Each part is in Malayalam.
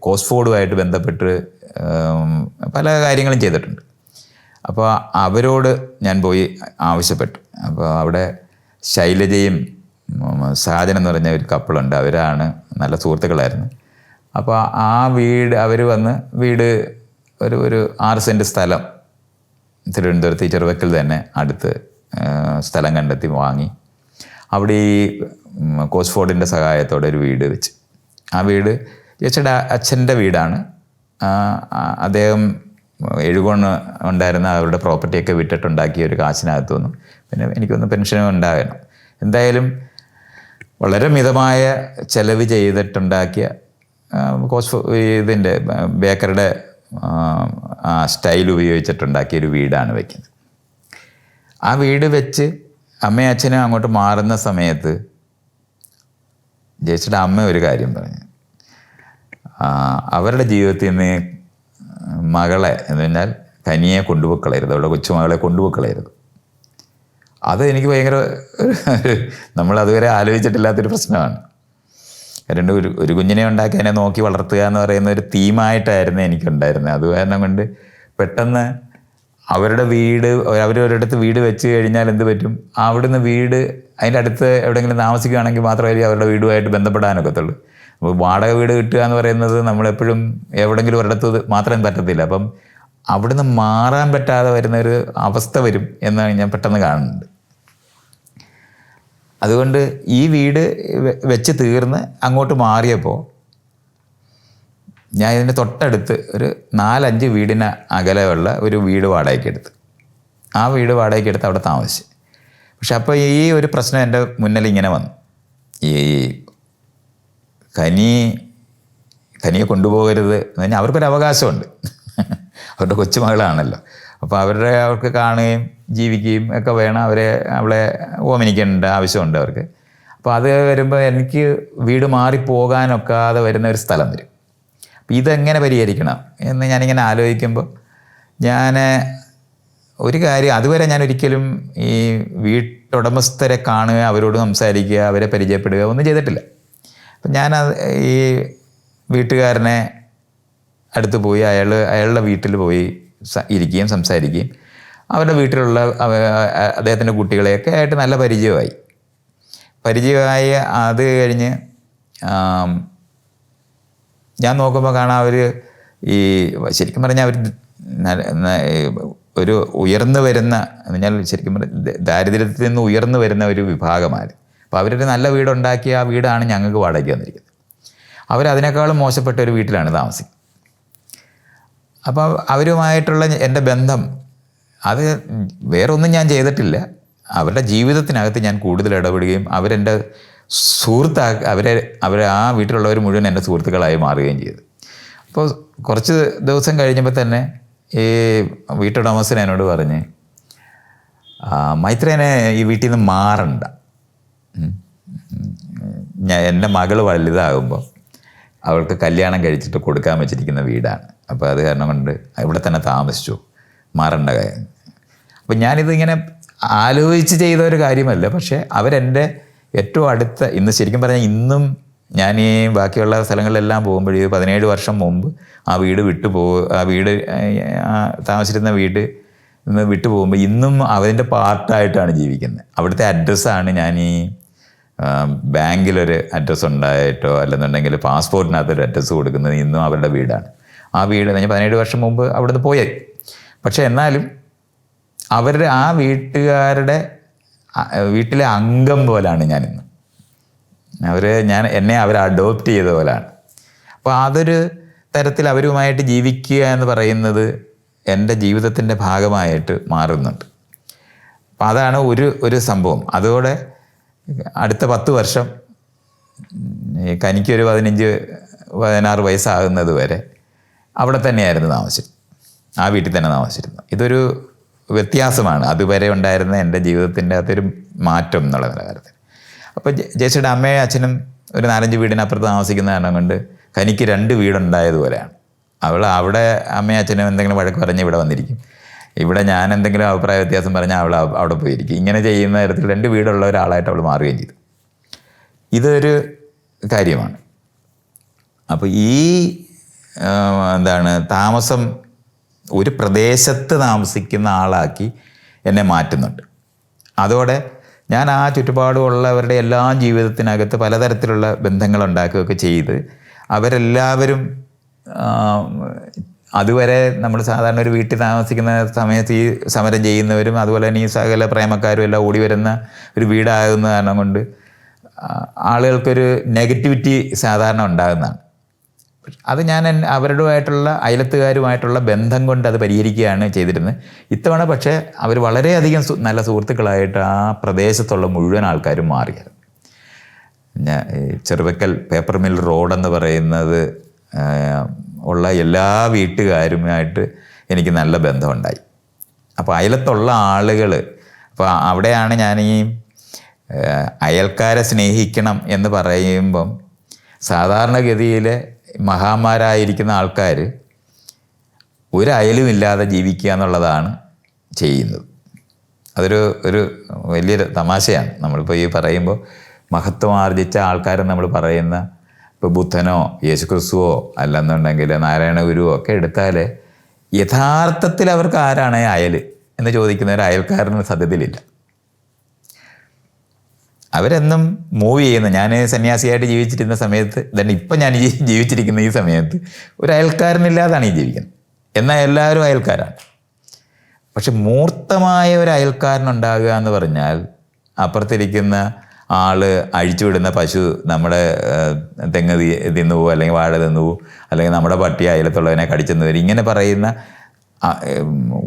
കോസ്ഫോർഡുമായിട്ട് ബന്ധപ്പെട്ട് പല കാര്യങ്ങളും ചെയ്തിട്ടുണ്ട്. അപ്പോൾ അവരോട് ഞാൻ പോയി ആവശ്യപ്പെട്ടു. അപ്പോൾ അവിടെ ശൈലജയും സാജൻ എന്ന് പറഞ്ഞ ഒരു കപ്പിളുണ്ട്, അവരാണ് നല്ല സുഹൃത്തുക്കളായിരുന്നു. അപ്പോൾ ആ വീട് അവർ വന്ന് വീട് ഒരു 6 സെൻറ്റ് സ്ഥലം തിരുവനന്തപുരത്ത് ഈ ചെറുവക്കൽ തന്നെ അടുത്ത് സ്ഥലം കണ്ടെത്തി വാങ്ങി അവിടെ ഈ കോസ്ഫോർഡിൻ്റെ സഹായത്തോടെ ഒരു വീട് വെച്ച്. ആ വീട് ചേച്ചിയുടെ അച്ഛൻ്റെ വീടാണ്. അദ്ദേഹം എഴുകോണ് ഉണ്ടായിരുന്ന അവരുടെ പ്രോപ്പർട്ടിയൊക്കെ വിട്ടിട്ടുണ്ടാക്കിയ ഒരു കാശിനകത്തു നിന്നും പിന്നെ എനിക്കൊന്ന് പെൻഷനും ഉണ്ടാകണം. എന്തായാലും വളരെ മിതമായ ചെലവ് ചെയ്തിട്ടുണ്ടാക്കിയ ഇതിൻ്റെ ബേക്കറുടെ സ്റ്റൈൽ ഉപയോഗിച്ചിട്ടുണ്ടാക്കിയൊരു വീടാണ് വയ്ക്കുന്നത്. ആ വീട് വെച്ച് അമ്മയും അച്ഛനും അങ്ങോട്ട് മാറുന്ന സമയത്ത് ജയിച്ചിട്ട് അമ്മ ഒരു കാര്യം പറഞ്ഞു. അവരുടെ ജീവിതത്തിൽ നിന്ന് മകളെ എന്ന് പറഞ്ഞാൽ കനിയെ കൊണ്ടുപോക്കളയരുത്, അവരുടെ കൊച്ചുമകളെ കൊണ്ടുപോക്കളയരുത്. അത് എനിക്ക് ഭയങ്കര നമ്മളതുവരെ ആലോചിച്ചിട്ടില്ലാത്തൊരു പ്രശ്നമാണ്. കാരണം ഒരു കുഞ്ഞിനെ ഉണ്ടാക്കി അതിനെ നോക്കി വളർത്തുക എന്ന് പറയുന്ന ഒരു തീമായിട്ടായിരുന്നു എനിക്കുണ്ടായിരുന്നത്. അത് കാരണം കൊണ്ട് പെട്ടെന്ന് അവരുടെ വീട് അവരൊരിടത്ത് വീട് വെച്ച് കഴിഞ്ഞാൽ എന്ത് പറ്റും, അവിടുന്ന് വീട് അതിൻ്റെ അടുത്ത് എവിടെയെങ്കിലും താമസിക്കുകയാണെങ്കിൽ മാത്രമേ അവരുടെ വീടുമായിട്ട് ബന്ധപ്പെടാനൊക്കത്തുള്ളൂ. അപ്പോൾ വാടക വീട് കിട്ടുക എന്ന് പറയുന്നത് നമ്മളെപ്പോഴും എവിടെയെങ്കിലും ഒരിടത്ത് മാത്രം പറ്റത്തില്ല. അപ്പം അവിടുന്ന് മാറാൻ പറ്റാതെ വരുന്നൊരു അവസ്ഥ വരും എന്നാണ് ഞാൻ പെട്ടെന്ന് കാണുന്നുണ്ട്. അതുകൊണ്ട് ഈ വീട് വെച്ച് തീർന്ന് അങ്ങോട്ട് മാറിയപ്പോൾ ഞാൻ ഇതിൻ്റെ തൊട്ടടുത്ത് ഒരു 4-5 വീടിന് അകലെയുള്ള ഒരു വീട് വാടകയ്ക്ക് എടുത്ത്. ആ വീട് വാടകയ്ക്ക് എടുത്ത് അവിടെ താമസിച്ചു. പക്ഷെ അപ്പോൾ ഈ ഒരു പ്രശ്നം എൻ്റെ മുന്നിൽ ഇങ്ങനെ വന്നു. ഈ കനിയെ കൊണ്ടുപോകരുത് എന്ന് പറഞ്ഞാൽ അവർക്കൊരു അവകാശമുണ്ട്, അവരുടെ കൊച്ചുമകളാണല്ലോ. അപ്പോൾ അവർക്ക് കാണുകയും ജീവിക്കുകയും ഒക്കെ വേണം, അവളെ ഓമനിക്കേണ്ട ആവശ്യമുണ്ട് അവർക്ക്. അപ്പോൾ അത് വരുമ്പോൾ എനിക്ക് വീട് മാറിപ്പോകാനൊക്കാതെ വരുന്ന ഒരു സ്ഥലം വരും. അപ്പോൾ ഇതെങ്ങനെ പരിഹരിക്കണം എന്ന് ഞാനിങ്ങനെ ആലോചിക്കുമ്പോൾ ഞാൻ ഒരു കാര്യം, അതുവരെ ഞാൻ ഒരിക്കലും ഈ വീട്ടുടമസ്ഥരെ കാണുക, അവരോട് സംസാരിക്കുക, അവരെ പരിചയപ്പെടുക ഒന്നും ചെയ്തിട്ടില്ല. അപ്പം ഞാൻ ഈ വീട്ടുകാരനെ അടുത്ത് പോയി അയാളുടെ വീട്ടിൽ പോയി ഇരിക്കുകയും സംസാരിക്കുകയും അവരുടെ വീട്ടിലുള്ള അദ്ദേഹത്തിൻ്റെ കുട്ടികളെയൊക്കെ ആയിട്ട് നല്ല പരിചയമായി. അത് കഴിഞ്ഞ് ഞാൻ നോക്കുമ്പോൾ കാണാം അവർ ഈ ശരിക്കും പറഞ്ഞാൽ അവർ ഒരു ഉയർന്നു വരുന്ന എന്ന് പറഞ്ഞാൽ ശരിക്കും പറഞ്ഞാൽ ദാരിദ്ര്യത്തിൽ നിന്ന് ഉയർന്നു വരുന്ന ഒരു വിഭാഗമാണ്. അപ്പോൾ അവരൊരു നല്ല വീടുണ്ടാക്കി ആ വീടാണ് ഞങ്ങൾക്ക് വാടകയ്ക്ക് വന്നിരിക്കുന്നത്. അവരതിനേക്കാളും മോശപ്പെട്ട ഒരു വീട്ടിലാണ് താമസിക്കുന്നത്. അപ്പോൾ അവരുമായിട്ടുള്ള എൻ്റെ ബന്ധം അത് വേറൊന്നും ഞാൻ ചെയ്തിട്ടില്ല. അവരുടെ ജീവിതത്തിനകത്ത് ഞാൻ കൂടുതൽ ഇടപെടുകയും അവരെൻ്റെ അവരെ ആ വീട്ടിലുള്ളവർ മുഴുവൻ എൻ്റെ സുഹൃത്തുക്കളായി മാറുകയും ചെയ്തു. അപ്പോൾ കുറച്ച് ദിവസം കഴിഞ്ഞപ്പോൾ തന്നെ ഈ വീട്ടുടമസ്ഥൻ എന്നോട് പറഞ്ഞ്, മൈത്രേനെ ഈ വീട്ടിൽ നിന്ന് മാറണ്ട, എൻ്റെ മകൾ വലുതാകുമ്പോൾ അവൾക്ക് കല്യാണം കഴിച്ചിട്ട് കൊടുക്കാൻ വെച്ചിരിക്കുന്ന വീടാണ്. അപ്പോൾ അത് കാരണം കൊണ്ട് ഇവിടെ തന്നെ താമസിച്ചു, മാറേണ്ട കാര്യം. അപ്പം ഞാനിത് ഇങ്ങനെ ആലോചിച്ച് ചെയ്ത ഒരു കാര്യമല്ല. പക്ഷേ അവരെൻ്റെ ഏറ്റവും അടുത്ത, ഇന്ന് ശരിക്കും പറഞ്ഞാൽ ഇന്നും ഞാൻ ഈ ബാക്കിയുള്ള സ്ഥലങ്ങളിലെല്ലാം പോകുമ്പോഴേ 17 വർഷം മുമ്പ് ആ വീട് താമസിച്ചിരുന്ന വീട് ഇന്ന് വിട്ടു പോകുമ്പോൾ ഇന്നും അതിൻ്റെ പാർട്ടായിട്ടാണ് ജീവിക്കുന്നത്. അവിടുത്തെ അഡ്രസ്സാണ് ഞാൻ ഈ ബാങ്കിലൊരു അഡ്രസ്സ് ഉണ്ടായിട്ടോ അല്ലെന്നുണ്ടെങ്കിൽ പാസ്പോർട്ടിനകത്തൊരു അഡ്രസ്സ് കൊടുക്കുന്നത് ഇന്നും അവരുടെ വീടാണ്. ആ വീട് ഞാൻ 17 വർഷം മുമ്പ് അവിടുന്ന് പോയായി. പക്ഷെ എന്നാലും അവരുടെ ആ വീട്ടിലെ അംഗം പോലാണ് ഞാനിന്ന്. എന്നെ അവർ അഡോപ്റ്റ് ചെയ്ത പോലാണ്. അപ്പോൾ അതൊരു തരത്തിൽ അവരുമായിട്ട് ജീവിക്കുക എന്ന് പറയുന്നത് എൻ്റെ ജീവിതത്തിൻ്റെ ഭാഗമായിട്ട് മാറുന്നുണ്ട്. അപ്പം അതാണ് ഒരു സംഭവം. അതോടെ അടുത്ത 10 വർഷം കനിക്കൊരു 15-16 വയസ്സാകുന്നത് വരെ അവിടെ തന്നെയായിരുന്നു ആ വീട്ടിൽ തന്നെ താമസിച്ചിരുന്നു. ഇതൊരു വ്യത്യാസമാണ് അതുവരെ ഉണ്ടായിരുന്ന എൻ്റെ ജീവിതത്തിൻ്റെ അകത്തൊരു മാറ്റം എന്നുള്ള നിലവാരത്തിൽ. അപ്പോൾ ജയശ്രീയുടെ അമ്മയും അച്ഛനും ഒരു 4-5 വീടിനപ്പുറത്ത് താമസിക്കുന്ന കാരണം കൊണ്ട് കനിക്ക് 2 വീടുണ്ടായതുപോലെയാണ്. അവിടെ അമ്മയും അച്ഛനും എന്തെങ്കിലും വഴക്ക് പറഞ്ഞ് ഇവിടെ വന്നിരിക്കും, ഇവിടെ ഞാൻ എന്തെങ്കിലും അഭിപ്രായ വ്യത്യാസം പറഞ്ഞാൽ അവൾ അവിടെ പോയിരിക്കും. ഇങ്ങനെ ചെയ്യുന്ന തരത്തിൽ 2 വീടുള്ള ഒരാളായിട്ട് അവൾ മാറുകയും ചെയ്തു. ഇതൊരു കാര്യമാണ്. അപ്പോൾ ഈ എന്താണ് താമസം ഒരു പ്രദേശത്ത് താമസിക്കുന്ന ആളാക്കി എന്നെ മാറ്റുന്നുണ്ട്. അതോടെ ഞാൻ ആ ചുറ്റുപാടുമുള്ളവരുടെ എല്ലാ ജീവിതത്തിനകത്ത് പലതരത്തിലുള്ള ബന്ധങ്ങൾ ഉണ്ടാക്കുകയൊക്കെ ചെയ്ത് അവരെല്ലാവരും അതുവരെ നമ്മൾ സാധാരണ ഒരു വീട്ടിൽ താമസിക്കുന്ന സമയത്ത് ഈ സമരം ചെയ്യുന്നവരും അതുപോലെ തന്നെ ഈ സകല പ്രേമക്കാരും എല്ലാം ഓടി വരുന്ന ഒരു വീടാകുന്ന കാരണം കൊണ്ട് ആളുകൾക്കൊരു നെഗറ്റിവിറ്റി സാധാരണ ഉണ്ടാകുന്നതാണ്. അത് ഞാൻ അവരുമായിട്ടുള്ള അയലത്തുകാരുമായിട്ടുള്ള ബന്ധം കൊണ്ട് അത് പരിഹരിക്കുകയാണ് ചെയ്തിരുന്നത്. ഇത്തവണ പക്ഷേ അവർ വളരെയധികം നല്ല സുഹൃത്തുക്കളായിട്ട് ആ പ്രദേശത്തുള്ള മുഴുവൻ ആൾക്കാരും മാറിയത്. ചെറുവക്കൽ പേപ്പർ മിൽ റോഡെന്ന് പറയുന്നത് ഉള്ള എല്ലാ വീട്ടുകാരുമായിട്ട് എനിക്ക് നല്ല ബന്ധമുണ്ടായി. അപ്പോൾ അയലത്തുള്ള ആളുകൾ, അപ്പോൾ അവിടെയാണ് ഞാൻ ഈ അയൽക്കാരെ സ്നേഹിക്കണം എന്ന് പറയുമ്പം സാധാരണഗതിയിൽ മഹാന്മാരായിരിക്കുന്ന ആൾക്കാർ ഒരു അയലുമില്ലാതെ ജീവിക്കുക എന്നുള്ളതാണ് ചെയ്യുന്നത്. അതൊരു വലിയൊരു തമാശയാണ്. നമ്മളിപ്പോൾ ഈ പറയുമ്പോൾ മഹത്വമാർജിച്ച ആൾക്കാരെ നമ്മൾ പറയുന്ന ഇപ്പോൾ ബുദ്ധനോ യേശുക്രിസ്തുവോ അല്ലെന്നുണ്ടെങ്കിൽ നാരായണ ഗുരുവോ ഒക്കെ എടുത്താൽ യഥാർത്ഥത്തിൽ അവർക്ക് ആരാണ് അയൽ എന്ന് ചോദിക്കുന്ന ഒരു അയൽക്കാരന് സത്യത്തിലില്ല. അവരെന്നും മൂവ് ചെയ്യുന്നു. ഞാൻ സന്യാസിയായിട്ട് ജീവിച്ചിരുന്ന സമയത്ത് തന്നെ ഇപ്പം ഞാൻ ജീവിച്ചിരിക്കുന്ന ഈ സമയത്ത് ഒരു അയൽക്കാരനില്ലാതാണ് ഈ ജീവിക്കുന്നത്. എന്നാൽ എല്ലാവരും അയൽക്കാരാണ്. പക്ഷെ മൂർത്തമായ ഒരു അയൽക്കാരനുണ്ടാകുക എന്ന് പറഞ്ഞാൽ അപ്പുറത്തിരിക്കുന്ന ആള് അഴിച്ചുവിടുന്ന പശു നമ്മുടെ തെങ്ങ് തിന്നു പോകും, അല്ലെങ്കിൽ വാഴ തിന്നു പോകും, അല്ലെങ്കിൽ നമ്മുടെ പട്ടി അയലത്തുള്ളവനെ കടിച്ചെന്ന് വരും. ഇങ്ങനെ പറയുന്ന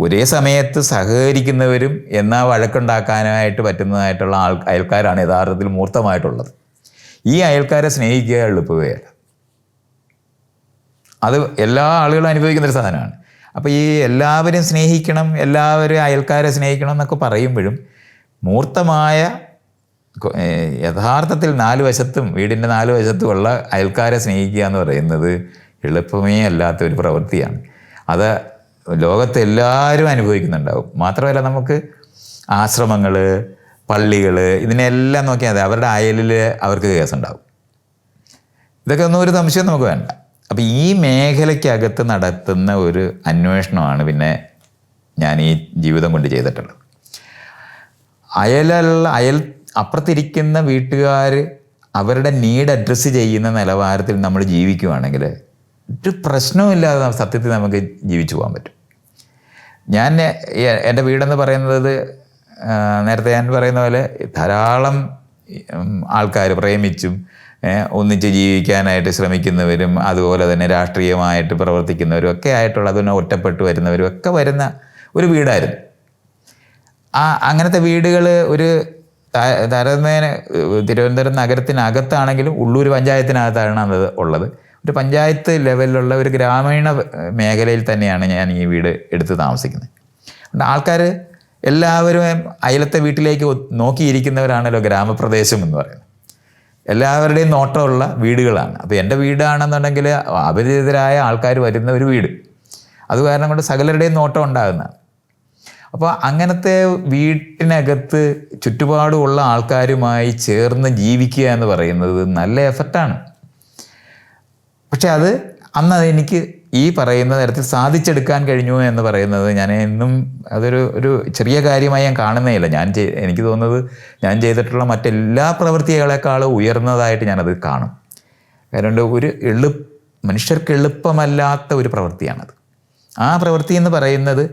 ഒരേ സമയത്ത് സഹകരിക്കുന്നവരും എന്നാൽ വഴക്കുണ്ടാക്കാനായിട്ട് പറ്റുന്നതായിട്ടുള്ള അയൽക്കാരാണ് യഥാർത്ഥത്തിൽ മൂർത്തമായിട്ടുള്ളത്. ഈ അയൽക്കാരെ സ്നേഹിക്കുക എളുപ്പമേയല്ല. അത് എല്ലാ ആളുകളും അനുഭവിക്കുന്നൊരു സാധനമാണ്. അപ്പോൾ ഈ എല്ലാവരും സ്നേഹിക്കണം, എല്ലാവരും അയൽക്കാരെ സ്നേഹിക്കണം എന്നൊക്കെ പറയുമ്പോഴും മൂർത്തമായ യഥാർത്ഥത്തിൽ വീടിൻ്റെ 4 വശത്തുമുള്ള അയൽക്കാരെ സ്നേഹിക്കുക എന്ന് പറയുന്നത് എളുപ്പമേ അല്ലാത്ത ഒരു പ്രവൃത്തിയാണ്. അത് ലോകത്തെല്ലാവരും അനുഭവിക്കുന്നുണ്ടാവും. മാത്രമല്ല നമുക്ക് ആശ്രമങ്ങൾ, പള്ളികൾ, ഇതിനെല്ലാം നോക്കിയാൽ മതി, അവരുടെ അയലിൽ അവർക്ക് കേസുണ്ടാവും. ഇതൊക്കെ ഒന്നും ഒരു സംശയം നമുക്ക് വേണ്ട. അപ്പം ഈ മേഖലയ്ക്കകത്ത് നടത്തുന്ന ഒരു അന്വേഷണമാണ് പിന്നെ ഞാൻ ഈ ജീവിതം കൊണ്ട് ചെയ്തിട്ടുള്ളത്. അപ്പുറത്തിരിക്കുന്ന വീട്ടുകാർ അവരുടെ നീഡ് അഡ്രസ്സ് ചെയ്യുന്ന നിലവാരത്തിൽ നമ്മൾ ജീവിക്കുവാണെങ്കിൽ ഒരു പ്രശ്നവുമില്ലാതെ സത്യത്തിൽ നമുക്ക് ജീവിച്ചു പോകാൻ പറ്റും. എൻ്റെ വീടെന്ന് പറയുന്നത് നേരത്തെ ഞാൻ പറയുന്ന പോലെ ധാരാളം ആൾക്കാർ പ്രേമിച്ചും ഒന്നിച്ച് ജീവിക്കാനായിട്ട് ശ്രമിക്കുന്നവരും അതുപോലെ തന്നെ രാഷ്ട്രീയമായിട്ട് പ്രവർത്തിക്കുന്നവരും ഒക്കെ ആയിട്ടുള്ള അതിനെ ഒറ്റപ്പെട്ട് വരുന്നവരും ഒക്കെ വരുന്ന ഒരു വീടായിരുന്നു. അങ്ങനത്തെ വീടുകൾ ഒരു താരതമ്യേന തിരുവനന്തപുരം നഗരത്തിനകത്താണെങ്കിലും ഉള്ളൂർ പഞ്ചായത്തിനകത്താണ് അത് ഉള്ളത്. ഒരു പഞ്ചായത്ത് ലെവലിലുള്ള ഒരു ഗ്രാമീണ മേഖലയിൽ തന്നെയാണ് ഞാൻ ഈ വീട് എടുത്ത് താമസിക്കുന്നത്. ആൾക്കാർ എല്ലാവരും അയലത്തെ വീട്ടിലേക്ക് നോക്കിയിരിക്കുന്നവരാണല്ലോ ഗ്രാമപ്രദേശം എന്ന് പറയുന്നത്. എല്ലാവരുടെയും നോട്ടമുള്ള വീടുകളാണ്. അപ്പോൾ എൻ്റെ വീടാണെന്നുണ്ടെങ്കിൽ അപരിചിതരായ ആൾക്കാർ വരുന്ന ഒരു വീട്, അത് കാരണം കൊണ്ട് സകലരുടെയും നോട്ടം ഉണ്ടാകുന്നതാണ്. അപ്പോൾ അങ്ങനത്തെ വീട്ടിനകത്ത് ചുറ്റുപാടുമുള്ള ആൾക്കാരുമായി ചേർന്ന് ജീവിക്കുക എന്ന് പറയുന്നത് നല്ല എഫർട്ടാണ്. പക്ഷെ അന്ന് എനിക്ക് ഈ പറയുന്ന തരത്തിൽ സാധിച്ചെടുക്കാൻ കഴിഞ്ഞു എന്ന് പറയുന്നത് ഞാൻ എന്നും ഒരു ചെറിയ കാര്യമായി ഞാൻ കാണുന്നേയില്ല. എനിക്ക് തോന്നുന്നത് ഞാൻ ചെയ്തിട്ടുള്ള മറ്റെല്ലാ പ്രവൃത്തികളെക്കാളും ഉയർന്നതായിട്ട് ഞാനത് കാണും. കാരണം മനുഷ്യർക്ക് എളുപ്പമല്ലാത്ത ഒരു പ്രവൃത്തിയാണത്. ആ പ്രവൃത്തി എന്ന് പറയുന്നത്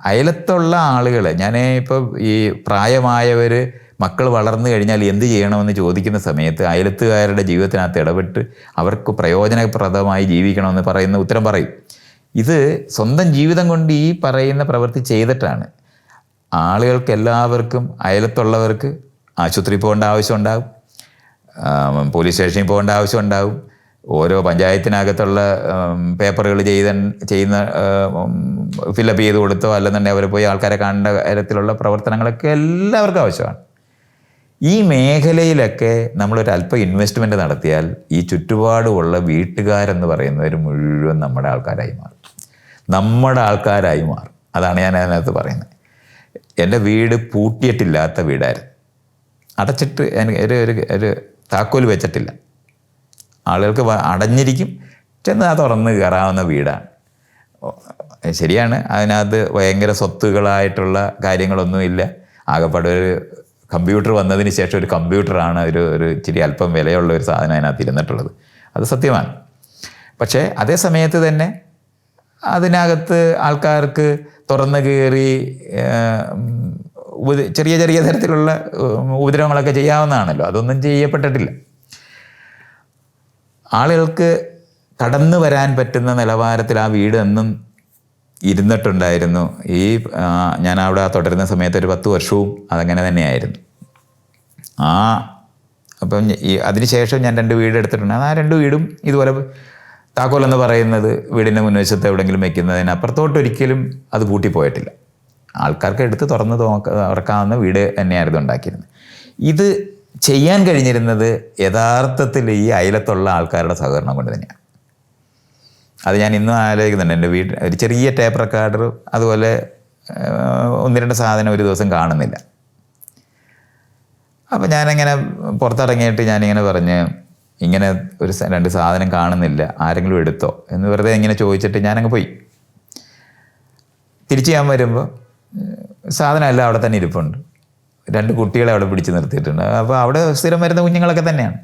അയലത്തുള്ള ആളുകൾ, ഞാൻ ഇപ്പോൾ ഈ പ്രായമായവർ മക്കൾ വളർന്നു കഴിഞ്ഞാൽ എന്ത് ചെയ്യണമെന്ന് ചോദിക്കുന്ന സമയത്ത് അയലത്തുകാരുടെ ജീവിതത്തിനകത്ത് ഇടപെട്ട് അവർക്ക് പ്രയോജനപ്രദമായി ജീവിക്കണമെന്ന് പറയുന്ന ഉത്തരം പറയും. ഇത് സ്വന്തം ജീവിതം കൊണ്ട് ഈ പറയുന്ന പ്രവൃത്തി ചെയ്തിട്ടാണ് ആളുകൾക്ക് എല്ലാവർക്കും അയലത്തുള്ളവർക്ക് ആശുപത്രി പോകേണ്ട ആവശ്യമുണ്ടാകും, പോലീസ് സ്റ്റേഷനിൽ പോകേണ്ട ആവശ്യമുണ്ടാകും, ഓരോ പഞ്ചായത്തിനകത്തുള്ള പേപ്പറുകൾ ചെയ്യുന്ന ഫില്ലപ്പ് ചെയ്ത് കൊടുത്തോ അല്ലെന്നുണ്ടെങ്കിൽ അവർ പോയി ആൾക്കാരെ കാണേണ്ട കാര്യത്തിലുള്ള പ്രവർത്തനങ്ങളൊക്കെ എല്ലാവർക്കും ആവശ്യമാണ്. ഈ മേഖലയിലൊക്കെ നമ്മളൊരു അല്പം ഇൻവെസ്റ്റ്മെൻറ്റ് നടത്തിയാൽ ഈ ചുറ്റുപാടുമുള്ള വീട്ടുകാരെന്ന് പറയുന്നവർ മുഴുവൻ നമ്മുടെ ആൾക്കാരായി മാറും. അതാണ് ഞാൻ അതിനകത്ത് പറയുന്നത്. എൻ്റെ വീട് പൂട്ടിയിട്ടില്ലാത്ത വീടായിരുന്നു. അടച്ചിട്ട് ഒരു താക്കോൽ വെച്ചിട്ടില്ല. ആളുകൾക്ക് അടഞ്ഞിരിക്കും, ചെന്ന് ആ തുറന്ന് കയറാവുന്ന വീടാണ്. ശരിയാണ്, അതിനകത്ത് ഭയങ്കര സ്വത്തുകളായിട്ടുള്ള കാര്യങ്ങളൊന്നുമില്ല. ആകെപ്പാടെ ഒരു കമ്പ്യൂട്ടർ വന്നതിന് ശേഷം ഒരു കമ്പ്യൂട്ടറാണ് ഒരു ഇച്ചിരി അല്പം വിലയുള്ള ഒരു സാധനം അതിനകത്ത് ഇരുന്നിട്ടുള്ളത്. അത് സത്യമാണ്. പക്ഷേ അതേ സമയത്ത് തന്നെ അതിനകത്ത് ആൾക്കാർക്ക് തുറന്ന് കയറി ചെറിയ ചെറിയ തരത്തിലുള്ള ഉപദ്രവങ്ങളൊക്കെ ചെയ്യാവുന്നതാണല്ലോ. അതൊന്നും ചെയ്യപ്പെട്ടിട്ടില്ല. ആളുകൾക്ക് കടന്നു വരാൻ പറ്റുന്ന നിലവാരത്തിൽ ആ വീട് എന്നും ഇരുന്നിട്ടുണ്ടായിരുന്നു. ഞാൻ അവിടെ തുടരുന്ന സമയത്ത് ഒരു 10 വർഷവും അതങ്ങനെ തന്നെയായിരുന്നു. അപ്പം അതിനുശേഷം ഞാൻ 2 വീട് എടുത്തിട്ടുണ്ട്. ആ 2 വീടും ഇതുപോലെ താക്കോലെന്ന് പറയുന്നത് വീടിൻ്റെ മുൻവശത്ത് എവിടെയെങ്കിലും വെക്കുന്നതിന് അപ്പുറത്തോട്ടൊരിക്കലും അത് പൂട്ടിപ്പോയിട്ടില്ല. ആൾക്കാർക്ക് എടുത്ത് തുറന്ന് തുറക്കാവുന്ന വീട് തന്നെയായിരുന്നു ഉണ്ടാക്കിയിരുന്നത്. ഇത് ചെയ്യാൻ കഴിഞ്ഞിരുന്നത് യഥാർത്ഥത്തിൽ ഈ അയലത്തുള്ള ആൾക്കാരുടെ സഹകരണം കൊണ്ട് തന്നെയാണ്. അത് ഞാൻ ഇന്നും ആലോചിക്കുന്നുണ്ട്. എൻ്റെ വീട്ടിൽ ഒരു ചെറിയ ടേപ്പ് റെക്കോർഡർ, അതുപോലെ 1-2 സാധനം ഒരു ദിവസം കാണുന്നില്ല. അപ്പോൾ ഞാനിങ്ങനെ പുറത്തിറങ്ങിയിട്ട് ഞാനിങ്ങനെ പറഞ്ഞ്, ഇങ്ങനെ ഒരു 2 സാധനം കാണുന്നില്ല, ആരെങ്കിലും എടുത്തോ എന്ന് വെറുതെ ഇങ്ങനെ ചോദിച്ചിട്ട് ഞാനങ്ങ് പോയി. തിരിച്ച് ഞാൻ വരുമ്പോൾ സാധനം എല്ലാം അവിടെ തന്നെ ഇരിപ്പുണ്ട്. 2 കുട്ടികളെ അവിടെ പിടിച്ച് നിർത്തിയിട്ടുണ്ട്. അപ്പോൾ അവിടെ സ്ഥിരം വരുന്ന കുഞ്ഞുങ്ങളൊക്കെ തന്നെയാണ്.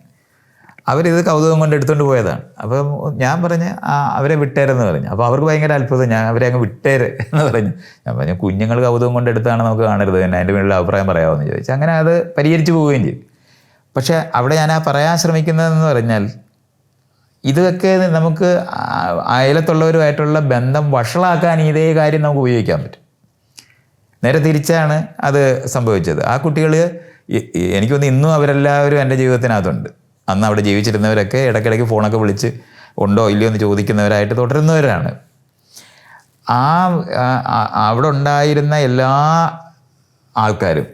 അവരിത് കൗതുകം കൊണ്ട് എടുത്തുകൊണ്ട് പോയതാണ്. അപ്പം ഞാൻ പറഞ്ഞ് അവരെ വിട്ടേരെന്ന് പറഞ്ഞു. അപ്പോൾ അവർക്ക് ഭയങ്കര അത്ഭുതം. ഞാൻ അവരെ അങ്ങ് വിട്ടേര് എന്ന് പറഞ്ഞു. ഞാൻ പറഞ്ഞു, കുഞ്ഞുങ്ങൾ കൗതുകം കൊണ്ട് എടുത്താണ്, നമുക്ക് കാണരുത്, പിന്നെ അതിൻ്റെ മേളിൽ അഭിപ്രായം പറയാമെന്ന് ചോദിച്ചു. അങ്ങനെ അത് പരിഹരിച്ച് പോവുകയും ചെയ്തു. പക്ഷേ അവിടെ ഞാൻ പറയാൻ ശ്രമിക്കുന്നതെന്ന് പറഞ്ഞാൽ, ഇതൊക്കെ നമുക്ക് അയലത്തുള്ളവരുമായിട്ടുള്ള ബന്ധം വഷളാക്കാൻ ഇതേ കാര്യം നമുക്ക് ഉപയോഗിക്കാൻ പറ്റും. നേരെ തിരിച്ചാണ് അത് സംഭവിച്ചത്. ആ കുട്ടികൾ, എനിക്കൊന്ന് ഇന്നും അവരെല്ലാവരും എൻ്റെ ജീവിതത്തിനകത്തുണ്ട്. അന്ന് അവിടെ ജീവിച്ചിരുന്നവരൊക്കെ ഇടയ്ക്കിടയ്ക്ക് ഫോണൊക്കെ വിളിച്ച് ഉണ്ടോ ഇല്ലയോ എന്ന് ചോദിക്കുന്നവരായിട്ട് തുടരുന്നവരാണ്. അവിടെ ഉണ്ടായിരുന്ന എല്ലാ ആൾക്കാരും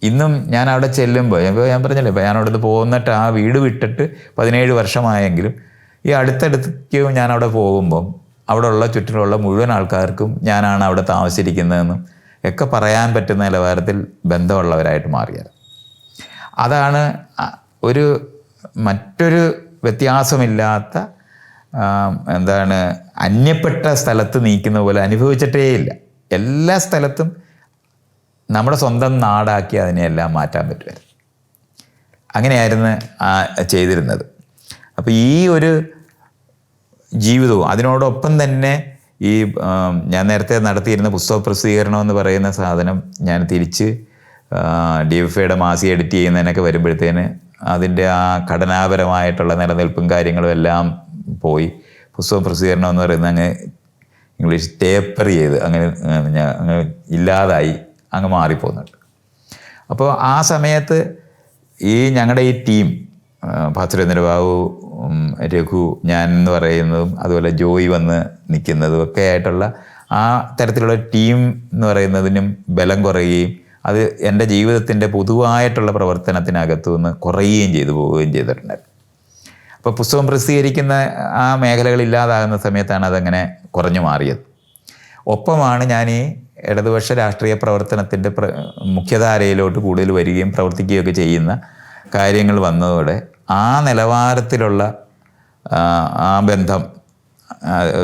ഇന്നും ഞാൻ അവിടെ ചെല്ലുമ്പോൾ, ഞാൻ പറഞ്ഞല്ലോ, ഇപ്പോൾ ഞാൻ അവിടുന്ന് പോന്നിട്ട് ആ വീട് വിട്ടിട്ട് 17 വർഷമായെങ്കിലും ഈ അടുത്തടുത്തേക്ക് ഞാൻ അവിടെ പോകുമ്പം അവിടെ ഉള്ള ചുറ്റിലുള്ള മുഴുവൻ ആൾക്കാർക്കും ഞാനാണ് അവിടെ താമസിച്ചിരിക്കുന്നതെന്നും ഒക്കെ പറയാൻ പറ്റുന്ന നിലവാരത്തിൽ ബന്ധമുള്ളവരായിട്ട് മാറിയത്. അതാണ് മറ്റൊരു വ്യത്യാസമില്ലാത്ത, അന്യപ്പെട്ട സ്ഥലത്ത് നീക്കുന്ന പോലെ അനുഭവിച്ചിട്ടേയില്ല. എല്ലാ സ്ഥലത്തും നമ്മുടെ സ്വന്തം നാടാക്കി അതിനെയെല്ലാം മാറ്റാൻ പറ്റുമായിരുന്നു. അങ്ങനെയായിരുന്നു ചെയ്തിരുന്നത്. അപ്പോൾ ഈ ഒരു ജീവിതവും അതിനോടൊപ്പം തന്നെ ഞാൻ നേരത്തെ നടത്തിയിരുന്ന പുസ്തക പ്രസിദ്ധീകരണം എന്ന് പറയുന്ന സാധനം ഞാൻ തിരിച്ച് DFIയുടെ മാസിക എഡിറ്റ് ചെയ്യുന്നതിനൊക്കെ വരുമ്പോഴത്തേന് അതിൻ്റെ ആ ഘടനാപരമായിട്ടുള്ള നിലനിൽപ്പും കാര്യങ്ങളും എല്ലാം പോയി. പുസ്തക പ്രസിദ്ധീകരണം എന്ന് പറയുന്നത് അങ്ങ് ഇംഗ്ലീഷ് ടേപ്പർ ചെയ്ത് അങ്ങ് ഇല്ലാതായി അങ്ങ് മാറിപ്പോകുന്നുണ്ട്. അപ്പോൾ ആ സമയത്ത് ഞങ്ങളുടെ ഈ ടീം, ഭാസുരേന്ദ്രബാബു, രഘു, ഞാൻ എന്ന് പറയുന്നതും അതുപോലെ ജോയി വന്ന് നിൽക്കുന്നതും ഒക്കെ ആയിട്ടുള്ള ആ തരത്തിലുള്ള ടീം എന്ന് പറയുന്നതിനും ബലം കുറയുകയും അത് എൻ്റെ ജീവിതത്തിൻ്റെ പൊതുവായിട്ടുള്ള പ്രവർത്തനത്തിനകത്തു നിന്ന് കുറയുകയും പോവുകയും ചെയ്തിട്ടുണ്ടായിരുന്നു. അപ്പോൾ പുസ്തകം പ്രസിദ്ധീകരിക്കുന്ന ആ മേഖലകൾ ഇല്ലാതാകുന്ന സമയത്താണ് അതങ്ങനെ കുറഞ്ഞു മാറിയത്. ഒപ്പമാണ് ഞാൻ ഈ ഇടതുപക്ഷ രാഷ്ട്രീയ പ്രവർത്തനത്തിൻ്റെ മുഖ്യധാരയിലോട്ട് കൂടുതൽ വരികയും പ്രവർത്തിക്കുകയൊക്കെ ചെയ്യുന്ന കാര്യങ്ങൾ വന്നതോടെ ആ നിലവാരത്തിലുള്ള ആ ബന്ധം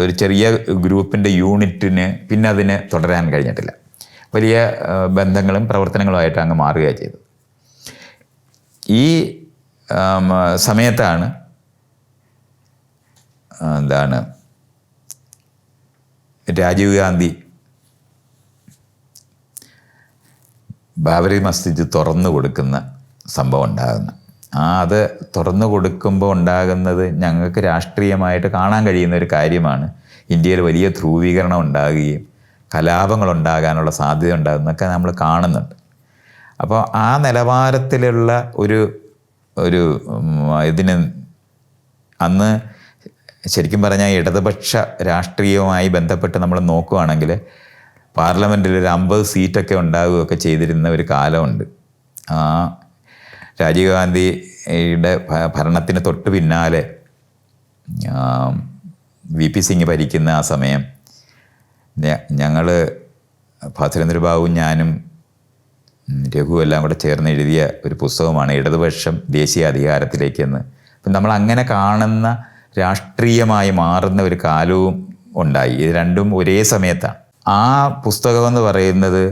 ഒരു ചെറിയ ഗ്രൂപ്പിൻ്റെ യൂണിറ്റിന് പിന്നെ അതിന് തുടരാൻ കഴിഞ്ഞിട്ടില്ല. വലിയ ബന്ധങ്ങളും പ്രവർത്തനങ്ങളുമായിട്ട് അങ്ങ് മാറുകയാണ് ചെയ്തത്. ഈ സമയത്താണ് രാജീവ് ഗാന്ധി ബാബറി മസ്ജിദ് തുറന്നു കൊടുക്കുന്ന സംഭവം ഉണ്ടാകുന്നത്. അത് തുറന്നു കൊടുക്കുമ്പോൾ ഉണ്ടാകുന്നത് ഞങ്ങൾക്ക് രാഷ്ട്രീയമായിട്ട് കാണാൻ കഴിയുന്ന ഒരു കാര്യമാണ്. ഇന്ത്യയിൽ വലിയ ധ്രുവീകരണം ഉണ്ടാകുകയും കലാപങ്ങളുണ്ടാകാനുള്ള സാധ്യത ഉണ്ടാകുന്നതൊക്കെ നമ്മൾ കാണുന്നുണ്ട്. അപ്പോൾ ആ നിലവാരത്തിലുള്ള ഒരു ഇതിന് അന്ന് ശരിക്കും പറഞ്ഞാൽ ഇടതുപക്ഷ രാഷ്ട്രീയവുമായി ബന്ധപ്പെട്ട് നമ്മൾ നോക്കുകയാണെങ്കിൽ പാർലമെൻറ്റിൽ ഒരു 50 സീറ്റൊക്കെ ഉണ്ടാവുകയൊക്കെ ചെയ്തിരുന്ന ഒരു കാലമുണ്ട്. രാജീവ് ഗാന്ധിയുടെ ഭരണത്തിന് തൊട്ട് പിന്നാലെ VP സിംഗ് ഭരിക്കുന്ന ആ സമയം ഞങ്ങൾ ഭാസുരേന്ദ്രബാബുവും ഞാനും രഘുവും എല്ലാം കൂടെ ചേർന്ന് എഴുതിയ ഒരു പുസ്തകമാണ് ഇടതുപക്ഷം ദേശീയ അധികാരത്തിലേക്കെന്ന്. അപ്പം നമ്മൾ അങ്ങനെ കാണുന്ന രാഷ്ട്രീയമായി മാറുന്ന ഒരു കാലവും ഉണ്ടായി. ഇത് രണ്ടും ഒരേ സമയത്താണ്. ആ പുസ്തകമെന്ന് പറയുന്നത്